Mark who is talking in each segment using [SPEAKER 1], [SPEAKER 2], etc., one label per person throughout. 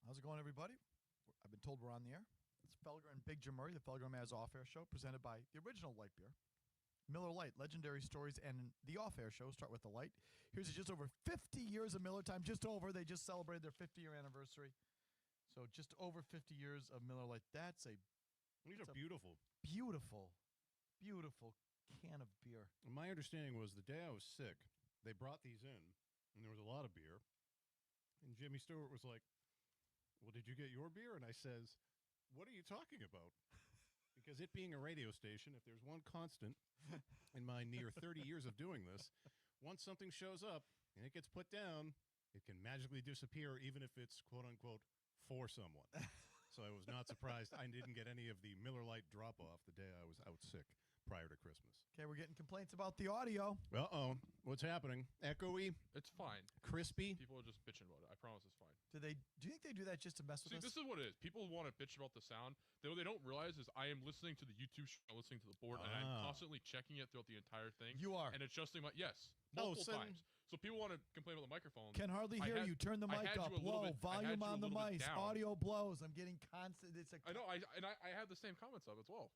[SPEAKER 1] How's it going, everybody? I've been told we're on the air. It's Felger and Big Jim Murray, the Felger Maz Off-Air Show, presented by the original light beer, Miller Lite, legendary stories, and the Off-Air Show. Start with the light. Here's just over 50 years of Miller time. Just over. They just celebrated their 50-year anniversary. So just over 50 years of Miller Lite.
[SPEAKER 2] These are beautiful.
[SPEAKER 1] Beautiful, beautiful can of beer.
[SPEAKER 2] My understanding was the day I was sick, they brought these in, and there was a lot of beer. And Jimmy Stewart was like, well, did you get your beer? And I says, what are you talking about? Because it being a radio station, if there's one constant in my near 30 years of doing this, once something shows up and it gets put down, it can magically disappear, even if it's, quote-unquote, for someone. So I was not surprised I didn't get any of the Miller Lite drop-off the day I was out sick prior to Christmas.
[SPEAKER 1] Okay, we're getting complaints about the audio.
[SPEAKER 2] Uh-oh. What's happening? Echoey?
[SPEAKER 3] It's fine.
[SPEAKER 2] Crispy?
[SPEAKER 3] People are just bitching about it. I promise it's fine.
[SPEAKER 1] Do you think they do that just to mess with us?
[SPEAKER 3] This is what it is. People want to bitch about the sound. What they don't realize is I am listening to the YouTube show, listening to the board, and I'm constantly checking it throughout the entire thing.
[SPEAKER 1] You are.
[SPEAKER 3] And adjusting multiple times. So people want to complain about the microphone.
[SPEAKER 1] Can hardly hear you. Turn the mic up low. Volume on the mic. Audio blows. I'm getting constant.
[SPEAKER 3] I know. I had the same comments up as well.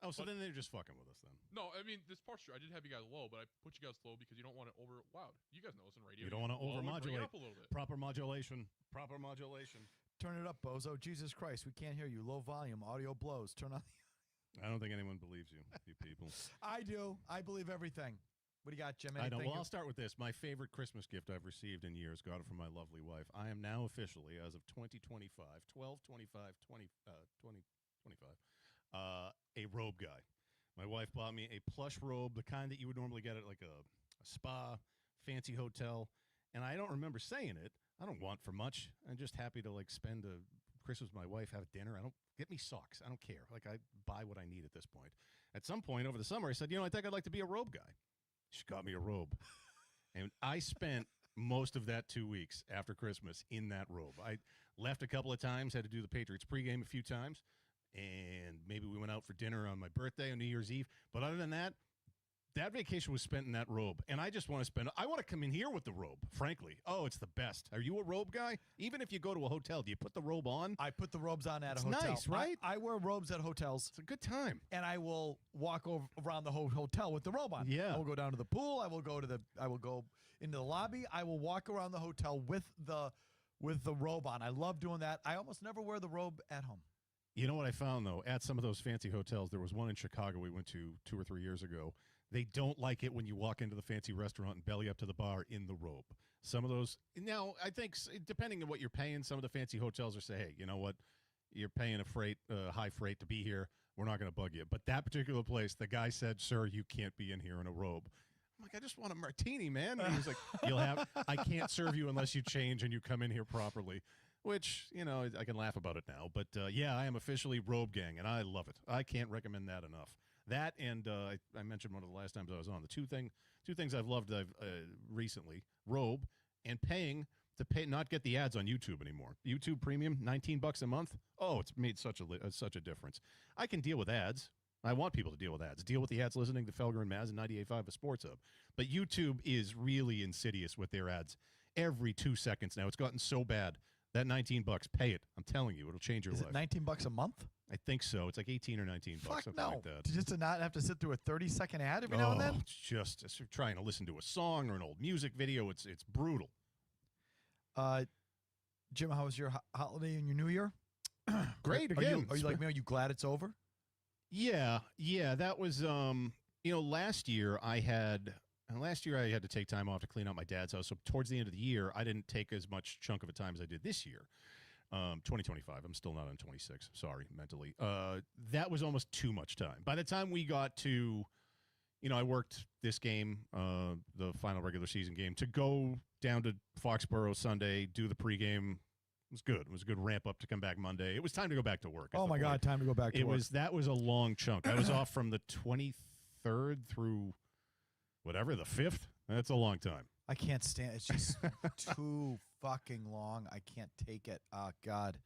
[SPEAKER 2] Oh, so then they're just fucking with us then.
[SPEAKER 3] No, I mean, this part's true. I did have you guys low, but I put you guys low because you don't want it over loud. You guys know this in radio.
[SPEAKER 2] You don't want to over-modulate.
[SPEAKER 3] Up a little bit.
[SPEAKER 2] Proper modulation. Proper modulation.
[SPEAKER 1] Turn it up, bozo. Jesus Christ, we can't hear you. Low volume. Audio blows. Turn on the...
[SPEAKER 2] I don't think anyone believes you, you people.
[SPEAKER 1] I do. I believe everything. What do you got, Jim?
[SPEAKER 2] I know. Well, I'll start with this. My favorite Christmas gift I've received in years, got it from my lovely wife. I am now officially, as of 2025, 2025, a robe guy. My wife bought me a plush robe, the kind that you would normally get at like a spa, fancy hotel. And I don't remember saying it. I don't want for much. I'm just happy to like spend a Christmas with my wife, have a dinner. I don't get me socks. I don't care. Like I buy what I need at this point. At some point over the summer, I said, I think I'd like to be a robe guy. She got me a robe. And I spent most of that 2 weeks after Christmas in that robe. I left a couple of times, had to do the Patriots pregame a few times. And maybe we went out for dinner on my birthday on New Year's Eve. But other than that, that vacation was spent in that robe. And I just want to I want to come in here with the robe, frankly. Oh, it's the best. Are you a robe guy? Even if you go to a hotel, do you put the robe on?
[SPEAKER 1] I put the robes on at a hotel.
[SPEAKER 2] Nice, right?
[SPEAKER 1] I wear robes at hotels.
[SPEAKER 2] It's a good time.
[SPEAKER 1] And I will walk around the whole hotel with the robe on.
[SPEAKER 2] Yeah.
[SPEAKER 1] I will go down to the pool. I will go into the lobby. I will walk around the hotel with the robe on. I love doing that. I almost never wear the robe at home.
[SPEAKER 2] You know what I found, though? At some of those fancy hotels, there was one in Chicago we went to 2 or 3 years ago. They don't like it when you walk into the fancy restaurant and belly up to the bar in the robe. Some of those, now, I think, depending on what you're paying, some of the fancy hotels are say, hey, you know what? You're paying a high freight to be here. We're not going to bug you. But that particular place, the guy said, sir, you can't be in here in a robe. I'm like, I just want a martini, man. And he was like, I can't serve you unless you change and you come in here properly. Which, I can laugh about it now. But, yeah, I am officially robe gang, and I love it. I can't recommend that enough. That and I mentioned one of the last times I was on. The two things I've loved recently, robe and paying to not get the ads on YouTube anymore. YouTube Premium, $19 a month. Oh, it's made such a difference. I can deal with ads. I want people to deal with ads. Deal with the ads listening to Felger and Maz and 98.5 a Sports Hub. But YouTube is really insidious with their ads every 2 seconds now. It's gotten so bad. That $19, pay it. I'm telling you, it'll change your life.
[SPEAKER 1] Is it $19 a month?
[SPEAKER 2] I think so. It's like 18 or 19 bucks, something like that.
[SPEAKER 1] Just to not have to sit through a 30-second ad every now and then?
[SPEAKER 2] It's just trying to listen to a song or an old music video. It's brutal.
[SPEAKER 1] Jim, how was your holiday and your New Year?
[SPEAKER 2] Great.
[SPEAKER 1] Are you like me? Are you glad it's over?
[SPEAKER 2] Yeah. That was last year I had to take time off to clean out my dad's house. So towards the end of the year, I didn't take as much chunk of a time as I did this year. 2025. I'm still not on 26. Sorry, mentally. That was almost too much time. By the time we got to, I worked this game, the final regular season game, to go down to Foxborough Sunday, do the pregame. It was good. It was a good ramp up to come back Monday. It was time to go back to work.
[SPEAKER 1] Oh my God, time to go back to work.
[SPEAKER 2] That was a long chunk. I was off from the 23rd through whatever, the 5th. That's a long time.
[SPEAKER 1] I can't stand it. It's just too fucking long. I can't take it. Oh, God.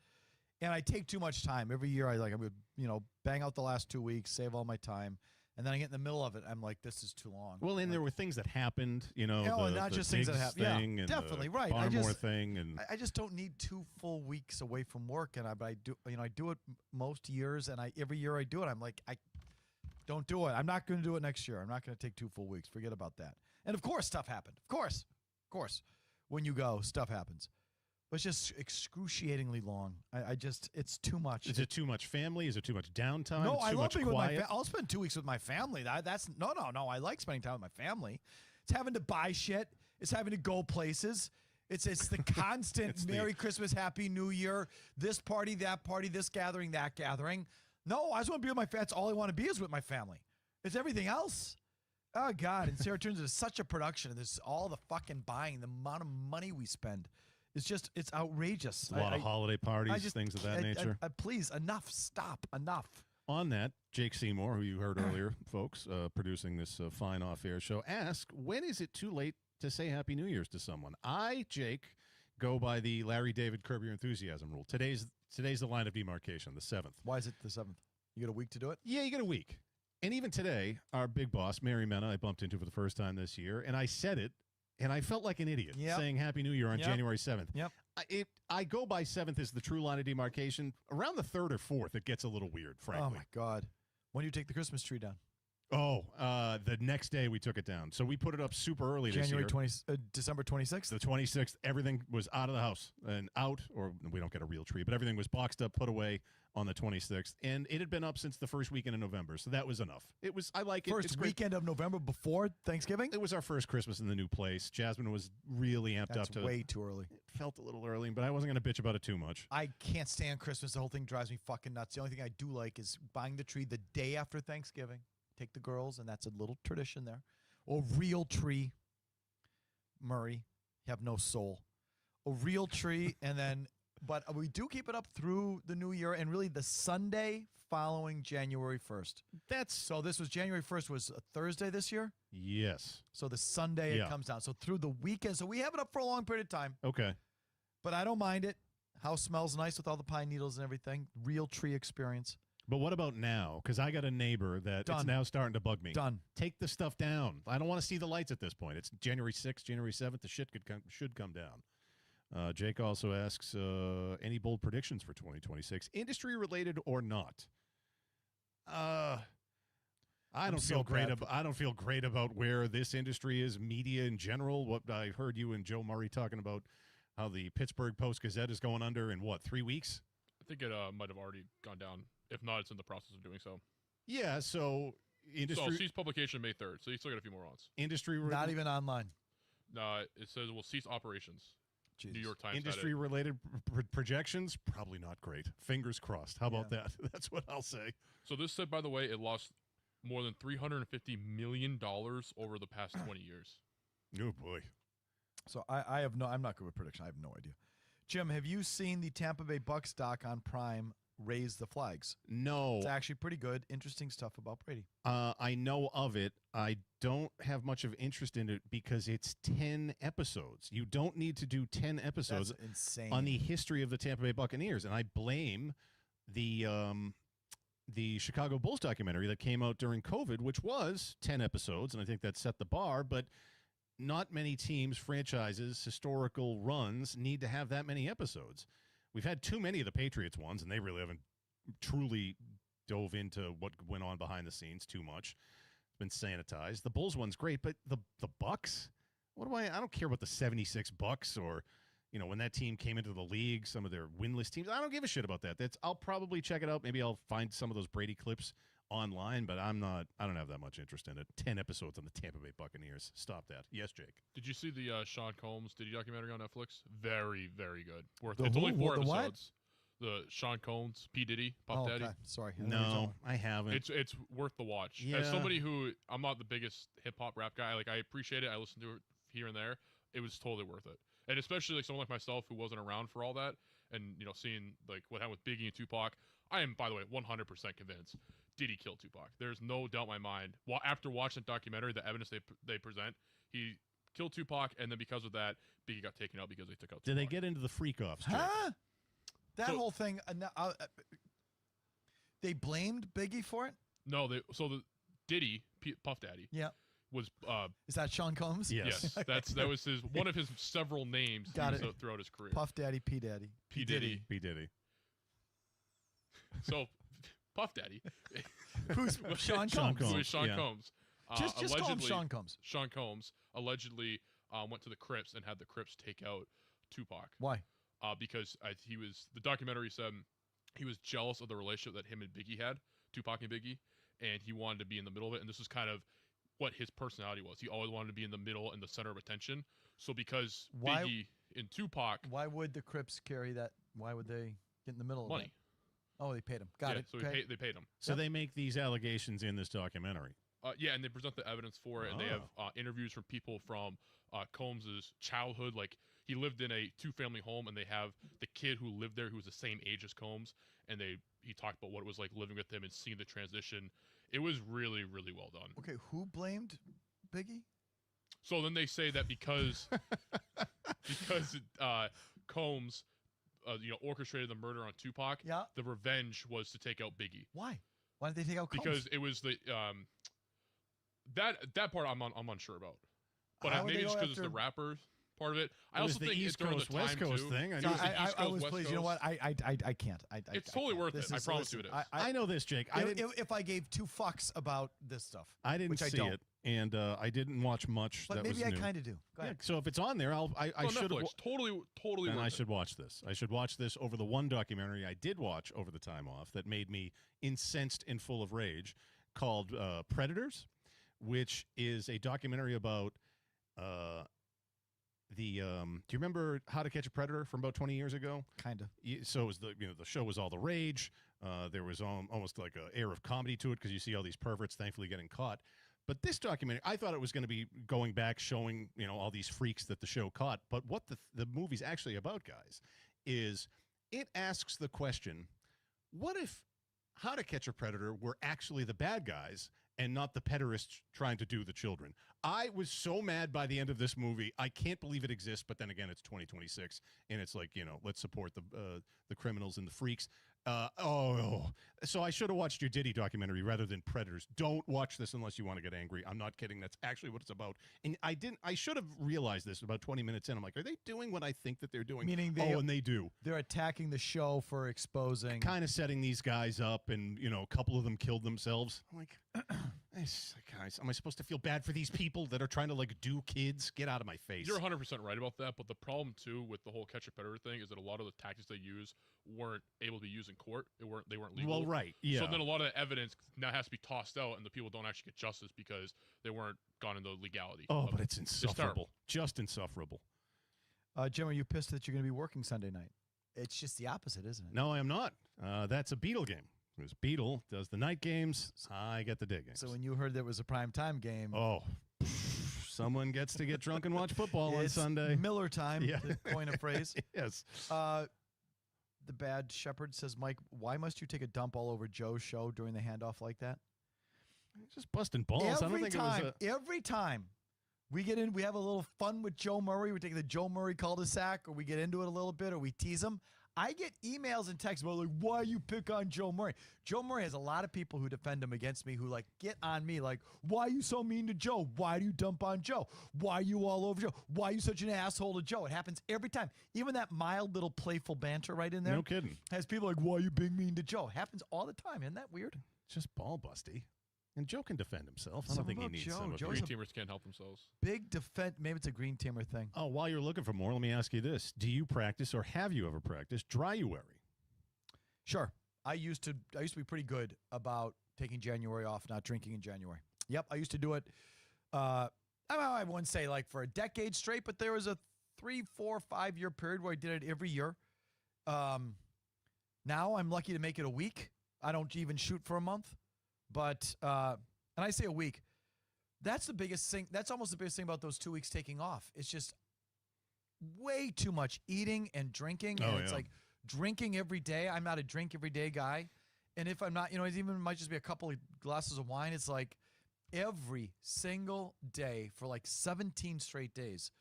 [SPEAKER 1] And I take too much time. Every year I'm going to, bang out the last 2 weeks, save all my time, And then I get in the middle of it. I'm like, this is too long.
[SPEAKER 2] Well, and
[SPEAKER 1] like,
[SPEAKER 2] there were things that happened,
[SPEAKER 1] not
[SPEAKER 2] the
[SPEAKER 1] just things that
[SPEAKER 2] Diggs
[SPEAKER 1] happened. Yeah,
[SPEAKER 2] thing and
[SPEAKER 1] definitely
[SPEAKER 2] the
[SPEAKER 1] right.
[SPEAKER 2] Barmore thing, and
[SPEAKER 1] I just don't need 2 full weeks away from work, and I do, I do it most years, and every year I do it. I'm like, I don't do it. I'm not going to do it next year. I'm not going to take 2 full weeks. Forget about that. And of course, stuff happened. Of course, when you go, stuff happens. But it's just excruciatingly long. It's too much.
[SPEAKER 2] Is it too much family? Is it too much downtime?
[SPEAKER 1] No,
[SPEAKER 2] it's
[SPEAKER 1] I
[SPEAKER 2] too
[SPEAKER 1] love
[SPEAKER 2] much
[SPEAKER 1] being
[SPEAKER 2] quiet?
[SPEAKER 1] with my I'll spend 2 weeks with my family. No. I like spending time with my family. It's having to buy shit. It's having to go places. It's the constant Merry Christmas, Happy New Year, this party, this gathering, that gathering. No, I just want to be with my family. That's all I want to be is with my family. It's everything else. Oh, God. And Sarah turns into such a production. There's all the fucking buying, the amount of money we spend. It's outrageous.
[SPEAKER 2] A lot of holiday parties, things of that nature.
[SPEAKER 1] Please, enough. Stop. Enough.
[SPEAKER 2] On that, Jake Seymour, who you heard earlier, folks, producing this fine off-air show, asked, when is it too late to say Happy New Year's to someone? I, Jake, go by the Larry David Curb Your Enthusiasm rule. Today's the line of demarcation, the 7th.
[SPEAKER 1] Why is it the 7th? You got a week to do it?
[SPEAKER 2] Yeah, you get a week. And even today, our big boss, Mary Mena, I bumped into for the first time this year, and I said it, and I felt like an idiot saying Happy New Year on January 7th.
[SPEAKER 1] Yep.
[SPEAKER 2] I go by 7th as the true line of demarcation. Around the 3rd or 4th, it gets a little weird, frankly.
[SPEAKER 1] Oh, my God. When do you take the Christmas tree down?
[SPEAKER 2] Oh, the next day we took it down. So we put it up super early this year.
[SPEAKER 1] December 26th?
[SPEAKER 2] The 26th, everything was out of the house and out, or we don't get a real tree, but everything was boxed up, put away on the 26th. And it had been up since the first weekend in November, so that was enough. I like it.
[SPEAKER 1] First weekend of November before Thanksgiving?
[SPEAKER 2] It was our first Christmas in the new place. Jasmine was really amped up to
[SPEAKER 1] That's way too early.
[SPEAKER 2] It felt a little early, but I wasn't going to bitch about it too much.
[SPEAKER 1] I can't stand Christmas. The whole thing drives me fucking nuts. The only thing I do like is buying the tree the day after Thanksgiving. Take the girls, and that's a little tradition there. A real tree, Murray, you have no soul. A real tree, but we do keep it up through the new year, and really the Sunday following January 1st. So this was January 1st was a Thursday this year?
[SPEAKER 2] Yes.
[SPEAKER 1] So the Sunday it comes down. So through the weekend. So we have it up for a long period of time.
[SPEAKER 2] Okay.
[SPEAKER 1] But I don't mind it. House smells nice with all the pine needles and everything. Real tree experience.
[SPEAKER 2] But what about now? Because I got a neighbor that it's now starting to bug me.
[SPEAKER 1] Done.
[SPEAKER 2] Take the stuff down. I don't want to see the lights at this point. It's January 6th, January 7th. The shit should come down. Jake also asks, any bold predictions for 2026, industry related or not? I don't feel great about where this industry is, media in general. What I heard you and Joe Murray talking about how the Pittsburgh Post-Gazette is going under in 3 weeks?
[SPEAKER 3] I think it might have already gone down. If not, it's in the process of doing so.
[SPEAKER 2] Yeah, so industry.
[SPEAKER 3] So cease publication May 3rd, so you still got a few more months.
[SPEAKER 1] Not even online.
[SPEAKER 3] No, it says we'll cease operations.
[SPEAKER 1] Jesus.
[SPEAKER 3] New York Times.
[SPEAKER 2] Industry-related projections, probably not great. Fingers crossed. How about that? That's what I'll say.
[SPEAKER 3] So this said, by the way, it lost more than $350 million over the past 20 years.
[SPEAKER 2] Oh, boy.
[SPEAKER 1] So I'm not good with prediction. I have no idea. Jim, have you seen the Tampa Bay Bucks doc on Prime, Raise the Flags?
[SPEAKER 2] No.
[SPEAKER 1] It's actually pretty good. Interesting stuff about Brady.
[SPEAKER 2] I know of it. I don't have much of interest in it because it's 10 episodes. You don't need to do 10 episodes.
[SPEAKER 1] That's insane.
[SPEAKER 2] On the history of the Tampa Bay Buccaneers. And I blame the Chicago Bulls documentary that came out during COVID, which was 10 episodes, and I think that set the bar, but not many teams, franchises, historical runs need to have that many episodes. We've had too many of the Patriots ones, and they really haven't truly dove into what went on behind the scenes too much. It's been sanitized. The Bulls one's great, but the Bucks? I don't care about the 76 Bucks or, when that team came into the league, some of their winless teams. I don't give a shit about that. I'll probably check it out. Maybe I'll find some of those Brady clips online, but I don't have that much interest in it. 10 episodes on the Tampa Bay Buccaneers. Stop that. Yes, Jake.
[SPEAKER 3] Did you see the Sean Combs documentary on Netflix? Very, very good.
[SPEAKER 1] It's
[SPEAKER 3] only 4 episodes.
[SPEAKER 1] What?
[SPEAKER 3] The Sean Combs, P. Diddy, Puff Daddy.
[SPEAKER 1] Okay. Sorry.
[SPEAKER 2] No, I haven't.
[SPEAKER 3] It's worth the watch.
[SPEAKER 2] Yeah.
[SPEAKER 3] As somebody who, I'm not the biggest hip-hop rap guy, I appreciate it. I listen to it here and there. It was totally worth it. And especially someone like myself who wasn't around for all that and, seeing what happened with Biggie and Tupac, I am, by the way, 100% convinced Diddy killed Tupac. There's no doubt in my mind. After watching the documentary, the evidence they present, he killed Tupac, and then because of that, Biggie got taken out because they took out Tupac.
[SPEAKER 2] Did they get into the freak-offs, Jake?
[SPEAKER 1] Huh? That whole thing, they blamed Biggie for it?
[SPEAKER 3] No, Diddy, Puff Daddy,
[SPEAKER 1] Yeah.
[SPEAKER 3] was
[SPEAKER 1] Is that Sean Combs?
[SPEAKER 2] Yes.
[SPEAKER 3] yes, that was his one of his several names
[SPEAKER 1] Got it.
[SPEAKER 3] throughout his career.
[SPEAKER 1] Puff Daddy, P Daddy.
[SPEAKER 3] P Diddy.
[SPEAKER 2] P Diddy.
[SPEAKER 3] So Puff Daddy,
[SPEAKER 1] Who's Sean
[SPEAKER 2] Sean
[SPEAKER 1] Combs?
[SPEAKER 3] who is Sean
[SPEAKER 2] yeah.
[SPEAKER 3] Combs.
[SPEAKER 1] Just call him
[SPEAKER 3] allegedly,
[SPEAKER 1] Sean Combs.
[SPEAKER 3] Sean Combs allegedly went to the Crips and had the Crips take out Tupac.
[SPEAKER 1] Why?
[SPEAKER 3] Because the documentary said he was jealous of the relationship that him and Biggie had, Tupac and Biggie, and he wanted to be in the middle of it. And this is kind of what his personality was. He always wanted to be in the middle and the center of attention. So because
[SPEAKER 1] Why-
[SPEAKER 3] Biggie and Tupac,
[SPEAKER 1] Why would the Crips carry that? Why would they get in the middle of
[SPEAKER 3] money.
[SPEAKER 1] it? Oh, they paid him. Got
[SPEAKER 3] Yeah,
[SPEAKER 1] it.
[SPEAKER 3] so
[SPEAKER 1] Okay.
[SPEAKER 3] they paid him.
[SPEAKER 2] So
[SPEAKER 1] Yep.
[SPEAKER 2] they make these allegations in this documentary.
[SPEAKER 3] Yeah, and they present the evidence for it, and they have
[SPEAKER 2] Oh.
[SPEAKER 3] interviews from people from Combs's childhood. Like, he lived in a two-family home, and they have the kid who lived there who was the same age as Combs, and he talked about what it was like living with him and seeing the transition. It was really, really well done.
[SPEAKER 1] Okay, who blamed Biggie?
[SPEAKER 3] So then they say that because Combs, orchestrated the murder on Tupac,
[SPEAKER 1] Yeah.
[SPEAKER 3] the revenge was to take out Biggie.
[SPEAKER 1] Why? Why did they take out Combs?
[SPEAKER 3] Because it was the that part I'm unsure about, but
[SPEAKER 1] How would
[SPEAKER 3] maybe
[SPEAKER 1] they
[SPEAKER 3] just
[SPEAKER 1] go
[SPEAKER 3] because it's the
[SPEAKER 1] after-
[SPEAKER 3] rapper part of it. I
[SPEAKER 2] It was
[SPEAKER 3] also
[SPEAKER 2] the
[SPEAKER 3] think
[SPEAKER 2] East
[SPEAKER 3] it's during
[SPEAKER 2] Coast,
[SPEAKER 3] the
[SPEAKER 2] West
[SPEAKER 3] time
[SPEAKER 2] Coast
[SPEAKER 3] too.
[SPEAKER 2] thing. I
[SPEAKER 3] It
[SPEAKER 2] know.
[SPEAKER 3] was the East
[SPEAKER 1] I
[SPEAKER 3] Coast,
[SPEAKER 1] was
[SPEAKER 3] West
[SPEAKER 1] pleased. You know
[SPEAKER 3] Coast.
[SPEAKER 1] what? I can't.
[SPEAKER 3] It's totally worth
[SPEAKER 1] this
[SPEAKER 3] it. I
[SPEAKER 1] is-
[SPEAKER 3] promise
[SPEAKER 1] listen,
[SPEAKER 3] you it is.
[SPEAKER 2] I know this, Jake. I didn't.
[SPEAKER 1] If I gave two fucks about this stuff,
[SPEAKER 2] I didn't
[SPEAKER 1] which I
[SPEAKER 2] see
[SPEAKER 1] don't.
[SPEAKER 2] it, and I didn't watch much.
[SPEAKER 1] But
[SPEAKER 2] that
[SPEAKER 1] maybe
[SPEAKER 2] was
[SPEAKER 1] I
[SPEAKER 2] new.
[SPEAKER 1] kind of do. Go
[SPEAKER 2] Yeah,
[SPEAKER 1] ahead.
[SPEAKER 2] so if it's on there, I
[SPEAKER 3] on
[SPEAKER 2] should.
[SPEAKER 3] Netflix, totally
[SPEAKER 2] Then
[SPEAKER 3] worth
[SPEAKER 2] I
[SPEAKER 3] it.
[SPEAKER 2] should watch this. I should watch this over the one documentary I did watch over the time off that made me incensed and full of rage, called Predators, which is a documentary about do you remember How to Catch a Predator from about 20 years ago?
[SPEAKER 1] Kind of.
[SPEAKER 2] So it was the show was all the rage. There was almost like an air of comedy to it because you see all these perverts thankfully getting caught. But this documentary, I thought it was going to be going back, showing all these freaks that the show caught. But what the movie's actually about, guys, is it asks the question: what if How to Catch a Predator were actually the bad guys and not the pederasts trying to do the children? I was so mad by the end of this movie. I can't believe it exists. But then again, it's 2026, and it's like, let's support the criminals and the freaks. So I should have watched your Diddy documentary rather than Predators. Don't watch this unless you want to get angry. I'm not kidding. That's actually what it's about. And I didn't. I should have realized this about 20 minutes in. I'm like, are they doing what I think that they're doing?
[SPEAKER 1] Meaning
[SPEAKER 2] and they do.
[SPEAKER 1] They're attacking the show for exposing.
[SPEAKER 2] Kind of setting these guys up, and a couple of them killed themselves. I'm like, guys, am I supposed to feel bad for these people that are trying to do kids? Get out of my face.
[SPEAKER 3] You're 100% right about that, but the problem too with the whole catch a predator thing is that a lot of the tactics they use weren't able to be used in court. They weren't legal.
[SPEAKER 2] Well, right, yeah.
[SPEAKER 3] So then a lot of the evidence now has to be tossed out, and the people don't actually get justice because they weren't gone into legality.
[SPEAKER 2] Oh, but it's
[SPEAKER 3] terrible.
[SPEAKER 2] insufferable. Just insufferable.
[SPEAKER 1] Jim, are you pissed that you're going to be working Sunday night? It's just the opposite, isn't it?
[SPEAKER 2] No, I am not. That's a Beetle game. Because Beetle does the night games, I get the day games.
[SPEAKER 1] So when you heard there was a prime time game,
[SPEAKER 2] someone gets to get drunk and watch football on
[SPEAKER 1] it's
[SPEAKER 2] Sunday.
[SPEAKER 1] Miller time,
[SPEAKER 2] Yeah.
[SPEAKER 1] to coin a phrase.
[SPEAKER 2] Yes.
[SPEAKER 1] The Bad Shepherd says, Mike, why must you take a dump all over Joe's show during the handoff like that?
[SPEAKER 2] Just busting balls. I don't think
[SPEAKER 1] Every time we get in, we have a little fun with Joe Murray. We take the Joe Murray cul-de-sac, or we get into it a little bit, or we tease him. I get emails and texts about why you pick on Joe Murray. Joe Murray has a lot of people who defend him against me, who get on me why are you so mean to Joe? Why do you dump on Joe? Why are you all over Joe? Why are you such an asshole to Joe? It happens every time. Even that mild little playful banter right in there.
[SPEAKER 2] No kidding.
[SPEAKER 1] Has people why are you being mean to Joe? It happens all the time. Isn't that weird?
[SPEAKER 2] Just ball busty. And Joe can defend himself. I don't
[SPEAKER 1] Something
[SPEAKER 2] think he
[SPEAKER 1] about
[SPEAKER 2] needs
[SPEAKER 1] Joe.
[SPEAKER 2] some of
[SPEAKER 1] Joe's
[SPEAKER 2] it.
[SPEAKER 3] Green teamers can't help themselves.
[SPEAKER 1] Big defense. Maybe it's a green teamer thing.
[SPEAKER 2] Oh, while you're looking for more, let me ask you this. Do you practice or have you ever practiced dryuary?
[SPEAKER 1] Sure. I used to be pretty good about taking January off, not drinking in January. Yep, I used to do it. I wouldn't say for a decade straight, but there was a 3, 4, 5 year period where I did it every year. Now I'm lucky to make it a week. I don't even shoot for a month, but and I say a week. That's the biggest thing. That's almost the biggest thing about those 2 weeks taking off. It's just way too much eating and drinking, and it's drinking every day. I'm not a drink every day guy. And if I'm not, it even might just be a couple of glasses of wine. It's every single day for 17 straight days,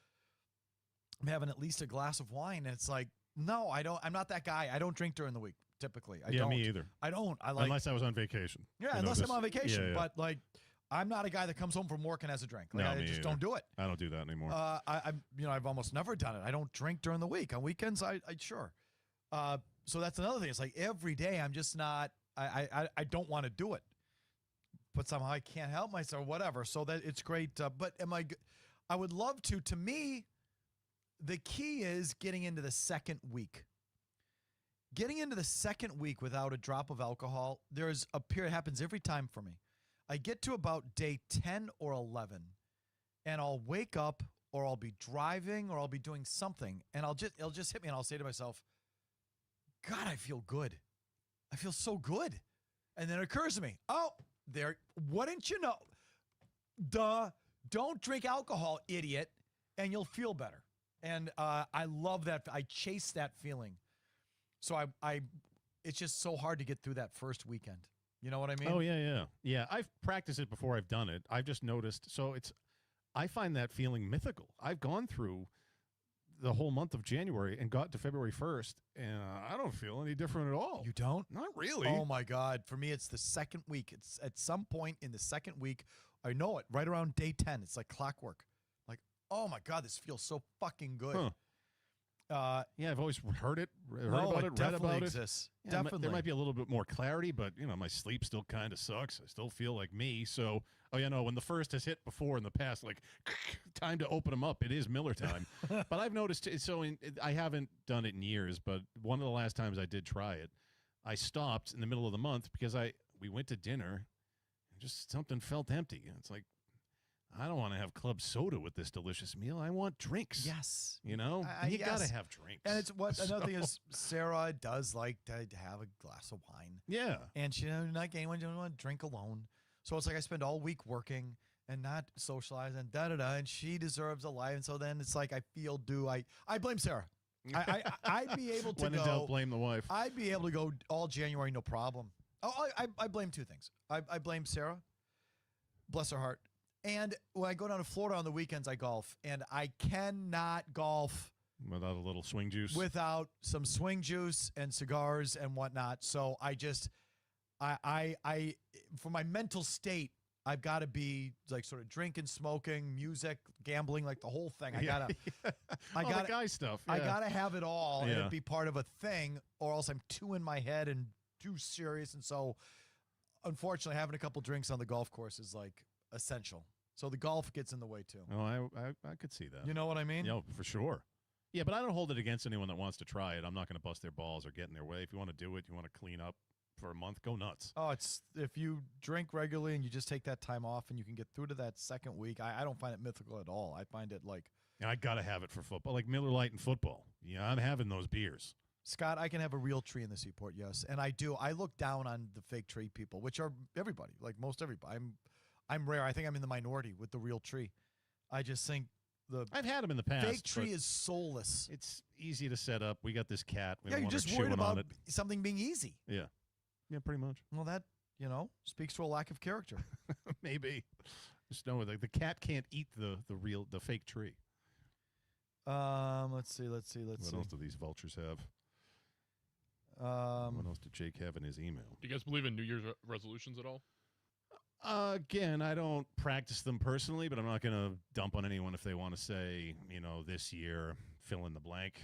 [SPEAKER 1] I'm having at least a glass of wine. And it's no, I don't. I'm not that guy. I don't drink during the week typically. I don't.
[SPEAKER 2] Me either.
[SPEAKER 1] I don't.
[SPEAKER 2] Unless I was on vacation.
[SPEAKER 1] Yeah, unless I'm on vacation.
[SPEAKER 2] Yeah.
[SPEAKER 1] But I'm not a guy that comes home from work and has a drink. Like,
[SPEAKER 2] No,
[SPEAKER 1] I
[SPEAKER 2] me
[SPEAKER 1] just
[SPEAKER 2] either.
[SPEAKER 1] don't do it.
[SPEAKER 2] I don't do that anymore.
[SPEAKER 1] I've almost never done it. I don't drink during the week. On weekends, I sure. So that's another thing. It's like every day I'm just not. I don't want to do it, but somehow I can't help myself. Whatever. So that it's great. But I would love to. To me, the key is getting into the second week. Getting into the second week without a drop of alcohol. There's a period. It happens every time for me. I get to about day 10 or 11, and I'll wake up, or I'll be driving, or I'll be doing something, and it'll just hit me, and I'll say to myself, God, I feel good. I feel so good. And then it occurs to me, oh, wouldn't you know? Duh, don't drink alcohol, idiot, and you'll feel better. And I love that. I chase that feeling. So it's just so hard to get through that first weekend. You know what I mean?
[SPEAKER 2] Oh, yeah. Yeah, I've practiced it before I've done it. I've just noticed. So I find that feeling mythical. I've gone through the whole month of January and got to February 1st, and I don't feel any different at all.
[SPEAKER 1] You don't?
[SPEAKER 2] Not really.
[SPEAKER 1] Oh, my God. For me, it's the second week. It's at some point in the second week. I know it. Right around day 10. It's like clockwork. Like, oh, my God, this feels so fucking good.
[SPEAKER 2] Huh. Yeah, I've always heard
[SPEAKER 1] No,
[SPEAKER 2] about
[SPEAKER 1] it
[SPEAKER 2] it, read about it.
[SPEAKER 1] exists.
[SPEAKER 2] Yeah,
[SPEAKER 1] Definitely.
[SPEAKER 2] there might be a little bit more clarity, but my sleep still kind of sucks. I still feel like me. So, when the first has hit before in the past, like time to open them up. It is Miller time. But I've noticed. I haven't done it in years, but one of the last times I did try it, I stopped in the middle of the month because we went to dinner, and just something felt empty. And it's like, I don't want to have club soda with this delicious meal. I want drinks.
[SPEAKER 1] Yes.
[SPEAKER 2] And you got to have drinks.
[SPEAKER 1] And it's another thing is Sarah does like to have a glass of wine.
[SPEAKER 2] Yeah.
[SPEAKER 1] And she doesn't like anyone doesn't want to drink alone. So it's like I spend all week working and not socializing and da-da-da, and she deserves a life. And so then it's like I feel due. I blame Sarah. I'd be able to
[SPEAKER 2] when in doubt, blame the wife.
[SPEAKER 1] I'd be able to go all January, no problem. Oh, I blame two things. I blame Sarah. Bless her heart. And when I go down to Florida on the weekends, I golf, and I cannot golf
[SPEAKER 2] without a little swing juice.
[SPEAKER 1] Without some swing juice and cigars and whatnot. So I just, I for my mental state, I've got to be like sort of drinking, smoking, music, gambling, like the whole thing. I gotta,
[SPEAKER 2] the guy stuff. Yeah.
[SPEAKER 1] I gotta have it all, and it be part of a thing, or else I'm too in my head and too serious. And so, unfortunately, having a couple drinks on the golf course is like essential. So the golf gets in the way too.
[SPEAKER 2] Oh, I could see that.
[SPEAKER 1] You know what I mean?
[SPEAKER 2] Yeah, for sure. Yeah, but I don't hold it against anyone that wants to try it. I'm not going to bust their balls or get in their way. If you want to do it, you want to clean up for a month, go nuts.
[SPEAKER 1] Oh, it's if you drink regularly and you just take that time off and you can get through to that second week, I don't find it mythical at all. I find it like...
[SPEAKER 2] I got to have it for football, like Miller Lite and football. Yeah, I'm having those beers.
[SPEAKER 1] Scott, I can have a real tree in the Seaport, yes. And I do. I look down on the fake tree people, which are everybody, like most everybody. I'm rare. I think I'm in the minority with the real tree. I just think
[SPEAKER 2] I've had them in the past.
[SPEAKER 1] Fake tree is soulless.
[SPEAKER 2] It's easy to set up. We got this cat. We
[SPEAKER 1] you're
[SPEAKER 2] don't want
[SPEAKER 1] just
[SPEAKER 2] her
[SPEAKER 1] worried
[SPEAKER 2] chewing on
[SPEAKER 1] about
[SPEAKER 2] it.
[SPEAKER 1] something being easy.
[SPEAKER 2] Yeah. Yeah, pretty much.
[SPEAKER 1] Well, that, speaks to a lack of character.
[SPEAKER 2] Maybe. Just know like the cat can't eat the fake tree.
[SPEAKER 1] Let's see.
[SPEAKER 2] What else do these vultures have? What else did Jake have in his email?
[SPEAKER 3] Do you guys believe in New Year's resolutions at all?
[SPEAKER 2] Again, I don't practice them personally, but I'm not going to dump on anyone if they want to say, this year, fill in the blank.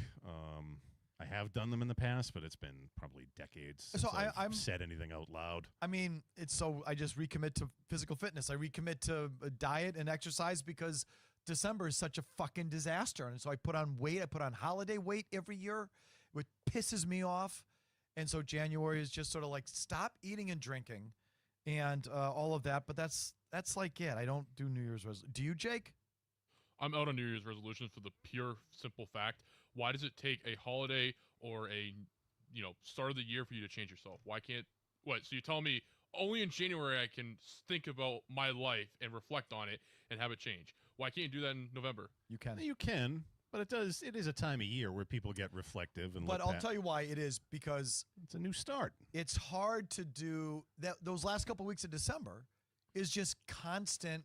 [SPEAKER 2] I have done them in the past, but it's been probably decades since I've said anything out loud.
[SPEAKER 1] I mean, I just recommit to physical fitness. I recommit to diet and exercise because December is such a fucking disaster. And so I put on weight. I put on holiday weight every year, which pisses me off. And so January is just sort of like stop eating and drinking and all of that. But that's like it. I don't do New Year's resolutions. Do you, Jake?
[SPEAKER 3] I'm out on New Year's resolutions for the pure, simple fact. Why does it take a holiday or a start of the year for you to change yourself? Why can't what? So you tell me only in January I can think about my life and reflect on it and have it change. Why can't you do that in November?
[SPEAKER 1] You can.
[SPEAKER 2] You can. But it is a time of year where people get reflective and.
[SPEAKER 1] But I'll tell you why it is, because
[SPEAKER 2] it's a new start.
[SPEAKER 1] It's hard to do that. Those last couple of weeks of December is just constant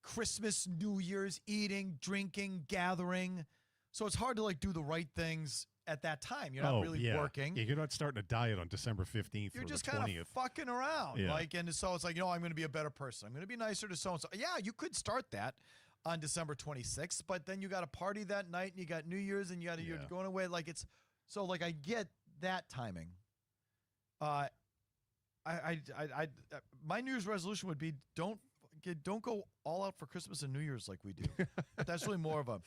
[SPEAKER 1] Christmas, New Year's, eating, drinking, gathering, So it's hard to like do the right things at that time. You're not really working.
[SPEAKER 2] Yeah, you're not starting a diet on December 15th
[SPEAKER 1] You're
[SPEAKER 2] or
[SPEAKER 1] just
[SPEAKER 2] the
[SPEAKER 1] kind
[SPEAKER 2] 20th.
[SPEAKER 1] of fucking around.
[SPEAKER 2] Yeah.
[SPEAKER 1] Like, and so it's like, I'm going to be a better person. I'm going to be nicer to so-and-so. Yeah, you could start that on December 26th, but then you got a party that night and you got New Year's and you're going away. Like so like I get that timing. My New Year's resolution would be don't go all out for Christmas and New Year's like we do. But that's really more of a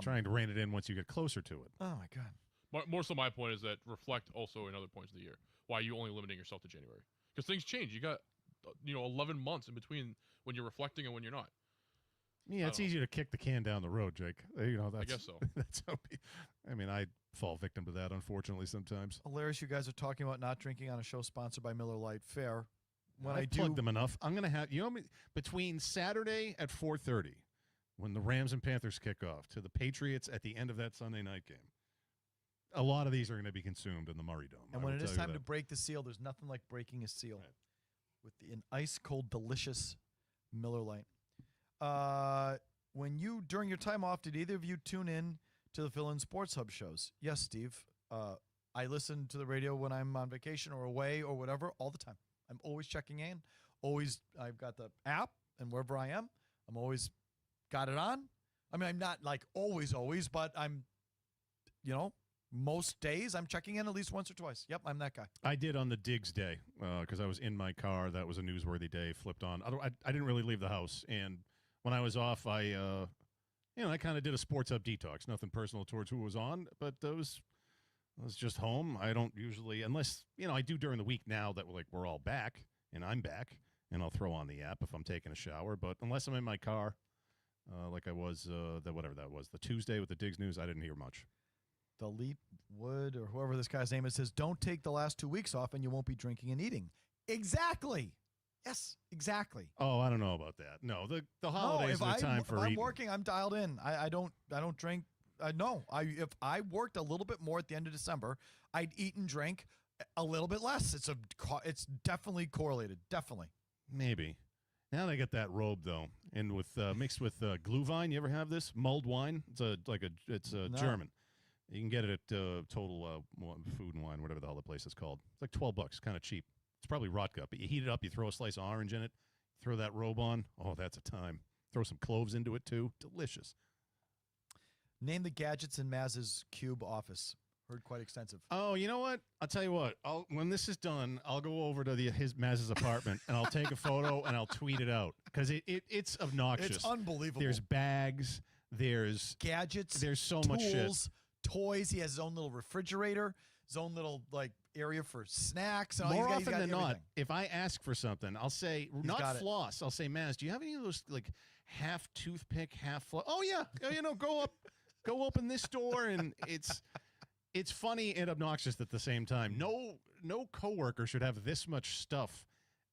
[SPEAKER 2] trying to rein it in once you get closer to it.
[SPEAKER 1] Oh my God.
[SPEAKER 3] More so, my point is that reflect also in other points of the year. Why are you only limiting yourself to January? Because things change. You got 11 months in between when you're reflecting and when you're not.
[SPEAKER 2] Yeah, it's easier to kick the can down the road, Jake.
[SPEAKER 3] I guess so.
[SPEAKER 2] That's how. I fall victim to that, unfortunately, sometimes.
[SPEAKER 1] Hilarious, you guys are talking about not drinking on a show sponsored by Miller Lite. Fair. When
[SPEAKER 2] I plugged them enough. I'm gonna have between Saturday at 4:30, when the Rams and Panthers kick off, to the Patriots at the end of that Sunday night game. A lot of these are going to be consumed in the Murray Dome.
[SPEAKER 1] And when it is time to break the seal, there's nothing like breaking a seal with an ice cold, delicious Miller Lite. During your time off, did either of you tune in to the Fill-In Sports Hub shows? Yes, Steve. I listen to the radio when I'm on vacation or away or whatever all the time. I'm always checking in. I've got the app, and wherever I am, I'm always got it on. I mean, I'm not like always, but I'm, most days I'm checking in at least once or twice. Yep, I'm that guy.
[SPEAKER 2] I did on the Diggs day because I was in my car. That was a newsworthy day. Flipped on. I didn't really leave the house, and when I was off, I kind of did a sports hub detox. Nothing personal towards who was on, but I was just home. I don't usually, unless I do during the week now that we're all back and I'm back, and I'll throw on the app if I'm taking a shower. But unless I'm in my car, like I was the Tuesday with the Diggs news, I didn't hear much.
[SPEAKER 1] The Leet Wood or whoever this guy's name is says, don't take the last 2 weeks off and you won't be drinking and eating. Exactly. Yes, exactly.
[SPEAKER 2] Oh, I don't know about that. No, the holidays are the time for eating.
[SPEAKER 1] If I'm working, I'm dialed in. I don't drink. No, if I worked a little bit more at the end of December, I'd eat and drink a little bit less. It's definitely correlated. Definitely.
[SPEAKER 2] Maybe. Now they get that robe though, and with mixed with Glühwein. You ever have this mulled wine? It's German. You can get it at Total Food and Wine, whatever the hell the place is called. It's like $12, kind of cheap. It's probably Rotgut, but you heat it up, you throw a slice of orange in it, throw that robe on. Oh, that's a time. Throw some cloves into it, too. Delicious.
[SPEAKER 1] Name the gadgets in Maz's cube office. Heard quite extensive.
[SPEAKER 2] Oh, you know what? I'll tell you what. When this is done, I'll go over to Maz's apartment, and I'll take a photo, and I'll tweet it out. Because it's obnoxious.
[SPEAKER 1] It's unbelievable.
[SPEAKER 2] There's bags. There's
[SPEAKER 1] gadgets.
[SPEAKER 2] There's so
[SPEAKER 1] tools,
[SPEAKER 2] much shit.
[SPEAKER 1] Toys. He has his own little refrigerator. His own little area for snacks. And
[SPEAKER 2] More
[SPEAKER 1] he's got
[SPEAKER 2] often than
[SPEAKER 1] everything.
[SPEAKER 2] not, if I ask for something, I'll say not floss. I'll say, Maz, do you have any of those like half toothpick, half floss? Oh yeah, go open this door, and it's funny and obnoxious at the same time. No coworker should have this much stuff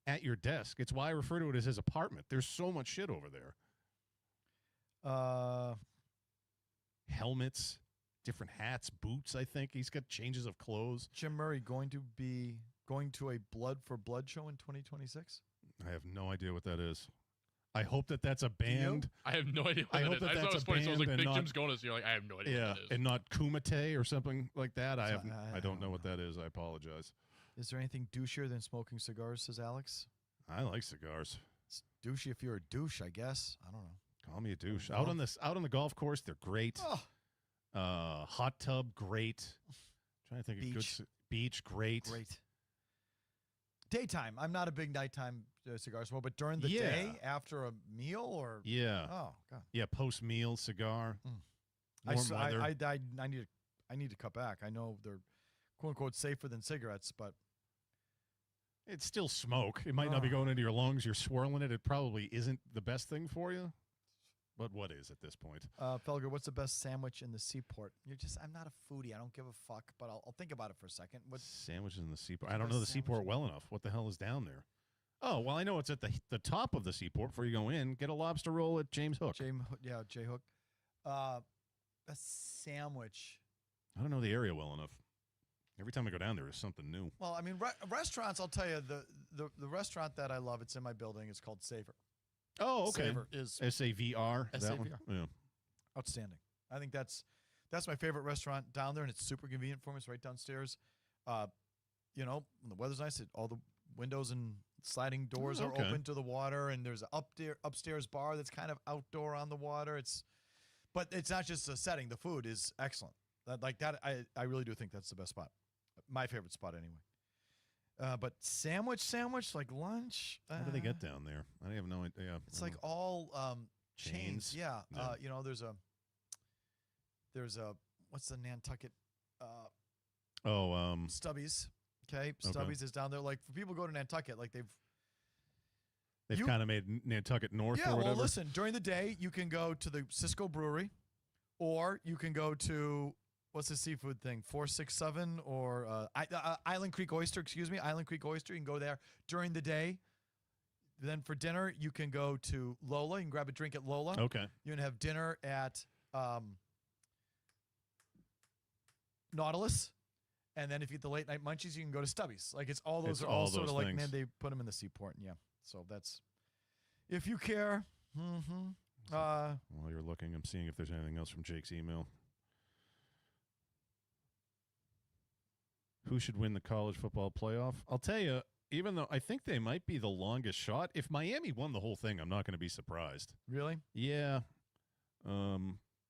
[SPEAKER 2] at your desk. It's why I refer to it as his apartment. There's so much shit over there. Helmets. Different hats, boots, I think. He's got changes of clothes.
[SPEAKER 1] Jim Murray going to a Blood for Blood show in 2026?
[SPEAKER 2] I have no idea what that is. I hope that's a band.
[SPEAKER 3] I have no idea what that is. I thought it was funny. So I was like, Big Jim's going to, so you're like, I have no idea what that is.
[SPEAKER 2] And not Kumite or something like that. I don't know what that is. I apologize.
[SPEAKER 1] Is there anything douchier than smoking cigars, says Alex?
[SPEAKER 2] I like cigars.
[SPEAKER 1] It's douchey if you're a douche, I guess. I don't know.
[SPEAKER 2] Call me a douche. Out on the golf course, they're great.
[SPEAKER 1] Oh.
[SPEAKER 2] Hot tub, great. Trying to think of good beach, great.
[SPEAKER 1] Daytime. I'm not a big nighttime cigar smoker, but during the day after a meal or oh god,
[SPEAKER 2] post meal cigar.
[SPEAKER 1] Warm weather. I need to cut back. I know they're quote unquote safer than cigarettes, but
[SPEAKER 2] it's still smoke. It might not be going into your lungs. You're swirling it. It probably isn't the best thing for you. But what is at this point?
[SPEAKER 1] Felger, what's the best sandwich in the Seaport? I'm not a foodie. I don't give a fuck, but I'll think about it for a second. What
[SPEAKER 2] sandwiches in the Seaport? I don't know the Seaport well enough. What the hell is down there? Oh, well, I know it's at the top of the Seaport. Before you go in, get a lobster roll at James Hook.
[SPEAKER 1] J Hook. A sandwich.
[SPEAKER 2] I don't know the area well enough. Every time I go down there, there's something new.
[SPEAKER 1] Well, I mean, restaurants, I'll tell you, the restaurant that I love, it's in my building. It's called Savor.
[SPEAKER 2] Oh, okay.
[SPEAKER 1] Savor is
[SPEAKER 2] SAVR.
[SPEAKER 1] SAVR.
[SPEAKER 2] Yeah.
[SPEAKER 1] Outstanding. I think that's my favorite restaurant down there, and it's super convenient for me. It's right downstairs. You know, when the weather's nice, all the windows and sliding doors are open to the water, and there's an upstairs bar that's kind of outdoor on the water. But it's not just a setting. The food is excellent. I really do think that's the best spot. My favorite spot anyway. But sandwich, like lunch.
[SPEAKER 2] How do they get down there? I have no idea.
[SPEAKER 1] It's like all chains. Yeah. You know, there's a what's the Nantucket? Stubby's. Okay, Stubby's is down there. Like for people who go to Nantucket, like they've
[SPEAKER 2] kind of made Nantucket North or whatever.
[SPEAKER 1] Yeah, well, listen, during the day, you can go to the Cisco Brewery, or you can go to, what's the seafood thing, 467, or Island Creek Oyster, Island Creek Oyster. You can go there during the day. Then for dinner, you can go to Lola. You can grab a drink at Lola.
[SPEAKER 2] Okay.
[SPEAKER 1] You can have dinner at Nautilus. And then if you get the late night munchies, you can go to Stubby's. Like it's all those sort of like, man, they put them in the seaport. And yeah. So that's, if you care.
[SPEAKER 2] While you're looking, I'm seeing if there's anything else from Jake's email. Who should win the college football playoff? I'll tell you, even though I think they might be the longest shot, if Miami won the whole thing, I'm not going to be surprised.
[SPEAKER 1] Really?
[SPEAKER 2] Yeah.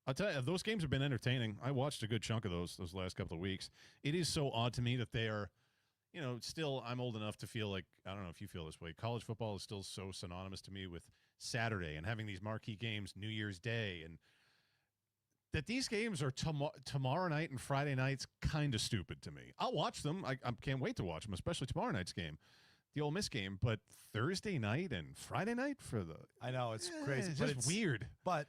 [SPEAKER 2] I'll tell you, those games have been entertaining. I watched a good chunk of those last couple of weeks. It is so odd to me that they are, you know, still, I'm old enough to feel like, I don't know if you feel this way, college football is still so synonymous to me with Saturday and having these marquee games, New Year's Day, and that these games are tomorrow night and Friday nights kind of stupid to me. I'll watch them. I can't wait to watch them, especially tomorrow night's game, the Ole Miss game. But Thursday night and Friday night for the...
[SPEAKER 1] I know, it's crazy.
[SPEAKER 2] It's just weird.
[SPEAKER 1] But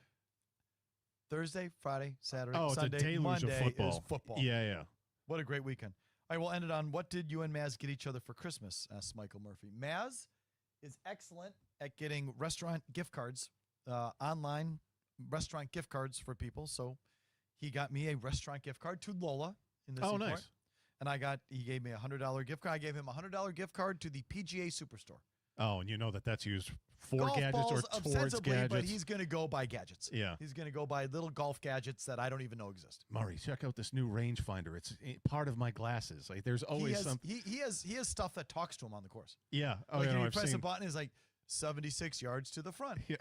[SPEAKER 1] Thursday, Friday, Saturday,
[SPEAKER 2] it's
[SPEAKER 1] Sunday,
[SPEAKER 2] a deluge
[SPEAKER 1] Monday
[SPEAKER 2] of football.
[SPEAKER 1] is football.
[SPEAKER 2] Yeah.
[SPEAKER 1] What a great weekend. All right, we'll end it on, what did you and Maz get each other for Christmas? Asked Michael Murphy. Maz is excellent at getting restaurant gift cards, online restaurant gift cards for people. So he got me a restaurant gift card to Lola in the Seaport.
[SPEAKER 2] Nice.
[SPEAKER 1] And he gave me a $100 gift card. I gave him a $100 gift card to the PGA Superstore.
[SPEAKER 2] Oh, and you know that's used for
[SPEAKER 1] golf
[SPEAKER 2] gadgets
[SPEAKER 1] balls,
[SPEAKER 2] or towards gadgets.
[SPEAKER 1] But he's going to go buy gadgets.
[SPEAKER 2] Yeah.
[SPEAKER 1] He's going to go buy little golf gadgets that I don't even know exist.
[SPEAKER 2] Murray, check out this new rangefinder. It's part of my glasses. Like there's always something.
[SPEAKER 1] He has stuff that talks to him on the course.
[SPEAKER 2] Yeah. Oh,
[SPEAKER 1] like
[SPEAKER 2] yeah,
[SPEAKER 1] you press a button, it's like 76 yards to the front.
[SPEAKER 2] Yeah.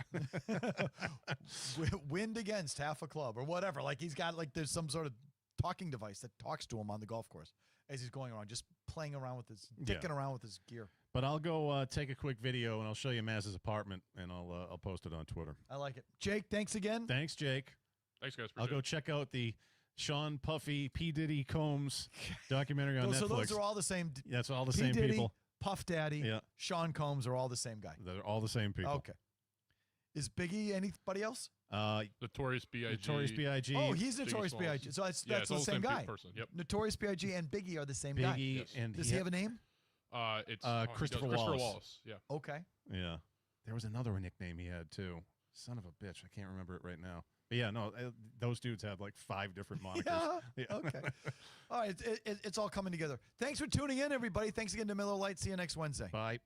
[SPEAKER 1] Wind against half a club or whatever. Like he's got there's some sort of talking device that talks to him on the golf course as he's going around, just playing around with his, dicking around with his gear.
[SPEAKER 2] But I'll go take a quick video and I'll show you Maz's apartment and I'll post it on Twitter.
[SPEAKER 1] I like it. Jake, thanks again.
[SPEAKER 2] Thanks, Jake.
[SPEAKER 3] Thanks, guys.
[SPEAKER 2] I'll go check out the Sean Puffy, P. Diddy Combs documentary on Netflix.
[SPEAKER 1] So those are all the same.
[SPEAKER 2] That's all the
[SPEAKER 1] P.
[SPEAKER 2] same
[SPEAKER 1] Diddy,
[SPEAKER 2] people.
[SPEAKER 1] Puff Daddy, Sean Combs are all the same guy.
[SPEAKER 2] They're all the same people.
[SPEAKER 1] Okay. Is Biggie anybody else?
[SPEAKER 3] Notorious B.I.G.
[SPEAKER 2] Notorious B.I.G.
[SPEAKER 1] Oh, he's Notorious B.I.G. So that's the same guy.
[SPEAKER 3] Person. Yep.
[SPEAKER 1] Notorious B.I.G. and Biggie are the same guy.
[SPEAKER 2] Biggie and
[SPEAKER 1] does he have a name?
[SPEAKER 3] It's
[SPEAKER 2] Christopher
[SPEAKER 3] Wallace. Yeah.
[SPEAKER 1] Okay.
[SPEAKER 2] Yeah. There was another nickname he had too. Son of a bitch. I can't remember it right now. But yeah, no, those dudes have like 5 different monikers.
[SPEAKER 1] Yeah. Okay. All right. It's all coming together. Thanks for tuning in, everybody. Thanks again to Miller Lite. See you next Wednesday.
[SPEAKER 2] Bye.